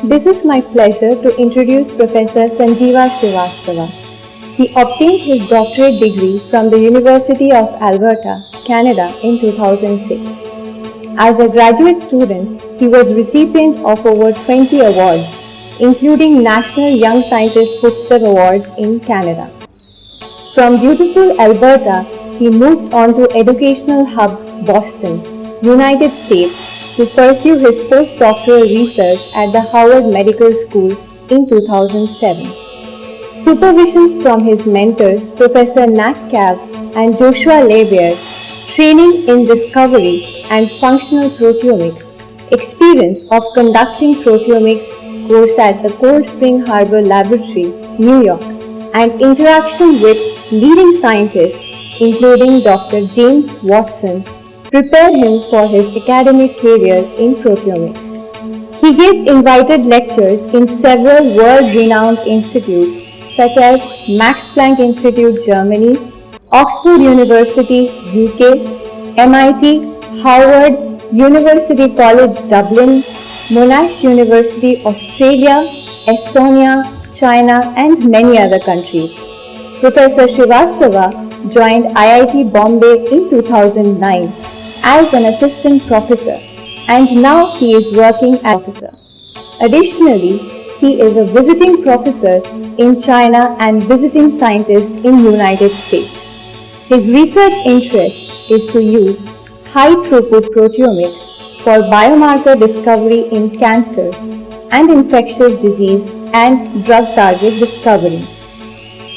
This is my pleasure to introduce Professor Sanjeeva Srivastava. He obtained his doctorate degree from the University of Alberta, Canada in 2006. As a graduate student, he was recipient of over 20 awards, including National Young Scientist Footstep Awards in Canada. From beautiful Alberta, he moved on to educational hub Boston, United States, to pursue his postdoctoral research at the Howard Medical School in 2007. Supervision from his mentors Professor Nat Cav and Joshua Lebeard, training in discovery and functional proteomics, experience of conducting proteomics course at the Cold Spring Harbor Laboratory, New York, and interaction with leading scientists including Dr. James Watson prepared him for his academic career in proteomics. He gave invited lectures in several world-renowned institutes such as Max Planck Institute, Germany, Oxford University, UK, MIT, Harvard, University College Dublin, Monash University, Australia, Estonia, China, and many other countries. Professor Srivastava joined IIT Bombay in 2009 as an assistant professor, and now he is working as a professor. Additionally, he is a visiting professor in China and visiting scientist in United States. His research interest is to use high-throughput proteomics for biomarker discovery in cancer and infectious disease and drug target discovery.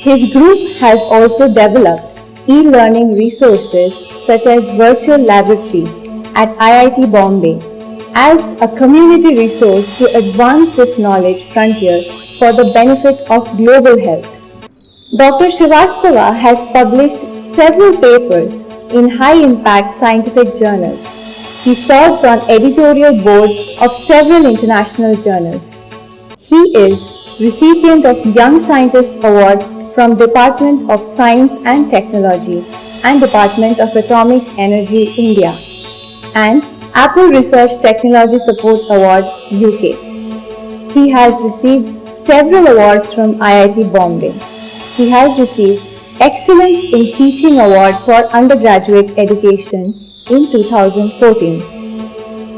His group has also developed e-learning resources such as Virtual Laboratory at IIT Bombay as a community resource to advance this knowledge frontier for the benefit of global health. Dr. Srivastava has published several papers in high-impact scientific journals. He serves on editorial boards of several international journals. He is recipient of Young Scientist Award from Department of Science and Technology and Department of Atomic Energy, India, and Apple Research Technology Support Award, UK. He has received several awards from IIT Bombay. He has received Excellence in Teaching Award for Undergraduate Education in 2014.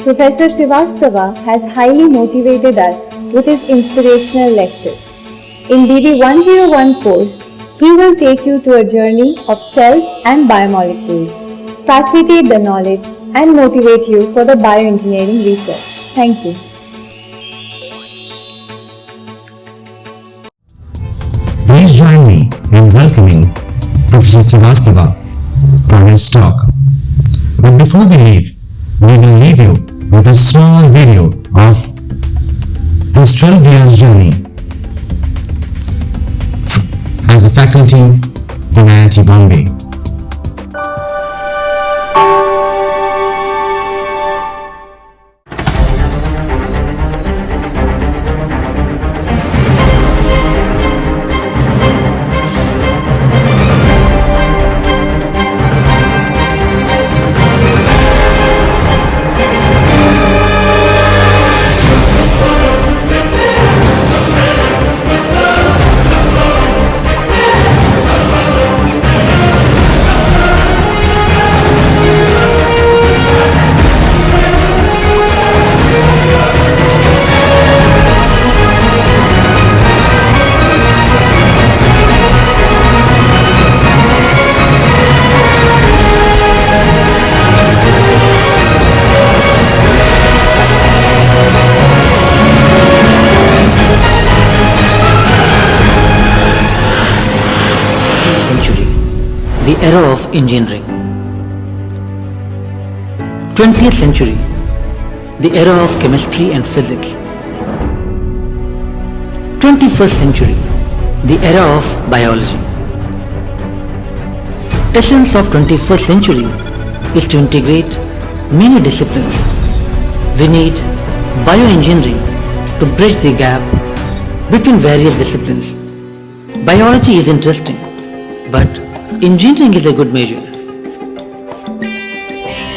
Professor Srivastava has highly motivated us with his inspirational lectures. In DD 101 course, he will take you to a journey of cells and biomolecules, facilitate the knowledge and motivate you for the bioengineering research. Thank you. Please join me in welcoming Professor Srivastava for his talk. But before we leave, we will leave you with a small video of his 12 years journey as a faculty in IIT Bombay. The era of engineering. 20th century, the era of chemistry and physics. 21st century, the era of biology. Essence of 21st century is to integrate many disciplines. We need bioengineering to bridge the gap between various disciplines. Biology is interesting, but engineering is a good measure.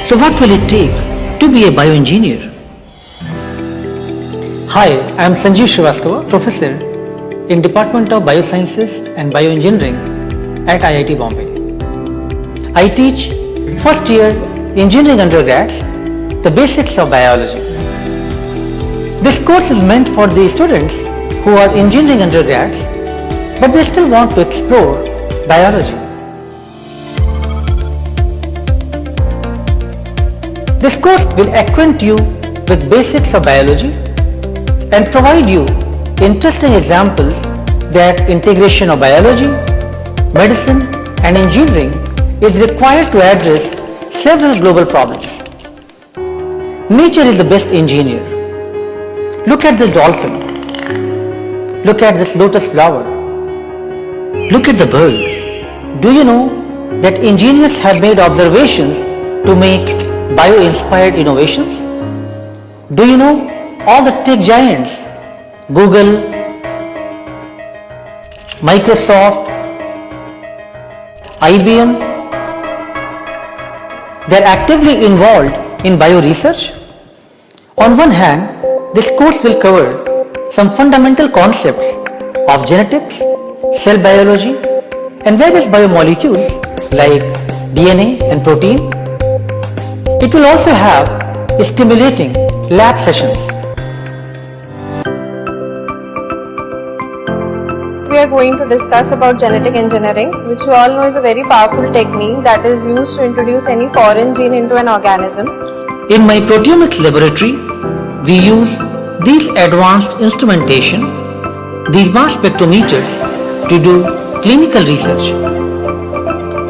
So what will it take to be a bioengineer? Hi, I am Sanjeev Srivastava, Professor in Department of Biosciences and Bioengineering at IIT Bombay. I teach first year engineering undergrads the basics of biology. This course is meant for the students who are engineering undergrads but they still want to explore biology. This course will acquaint you with basics of biology and provide you interesting examples that integration of biology, medicine and engineering is required to address several global problems. Nature is the best engineer. Look at this dolphin. Look at this lotus flower. Look at the bird. Do you know that engineers have made observations to make bio-inspired innovations? Do you know all the tech giants, Google, Microsoft, IBM, they are actively involved in bio-research? On one hand, this course will cover some fundamental concepts of genetics, cell biology and various biomolecules like DNA and protein. It will also have stimulating lab sessions. We are going to discuss about genetic engineering, which you all know is a very powerful technique that is used to introduce any foreign gene into an organism. In my proteomics laboratory, we use these advanced instrumentation, these mass spectrometers to do clinical research.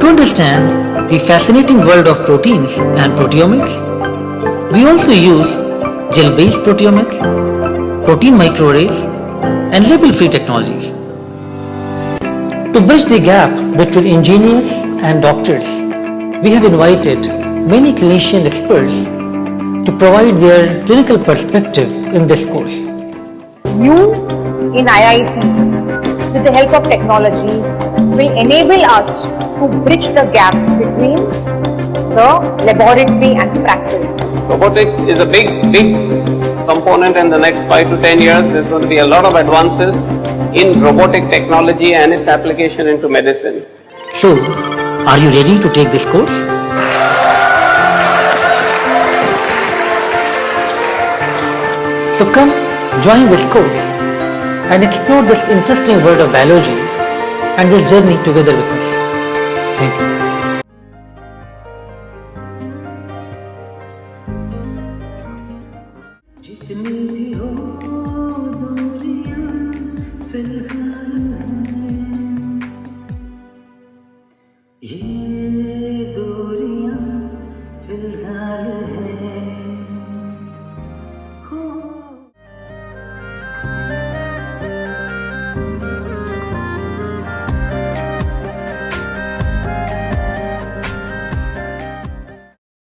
To understand the fascinating world of proteins and proteomics, we also use gel-based proteomics, protein microarrays and label-free technologies. To bridge the gap between engineers and doctors, we have invited many clinician experts to provide their clinical perspective in this course. You in IIT, with the help of technology, will enable us to bridge the gap between the laboratory and practice. Robotics is a big component in the next 5 to 10 years. There's going to be a lot of advances in robotic technology and its application into medicine. So, are you ready to take this course? So come join this course and explore this interesting world of biology and this journey together with us. Thank you. जितनी भी हो दूरियां फिलहाल हैं, ये दूरियां फिलहाल हैं।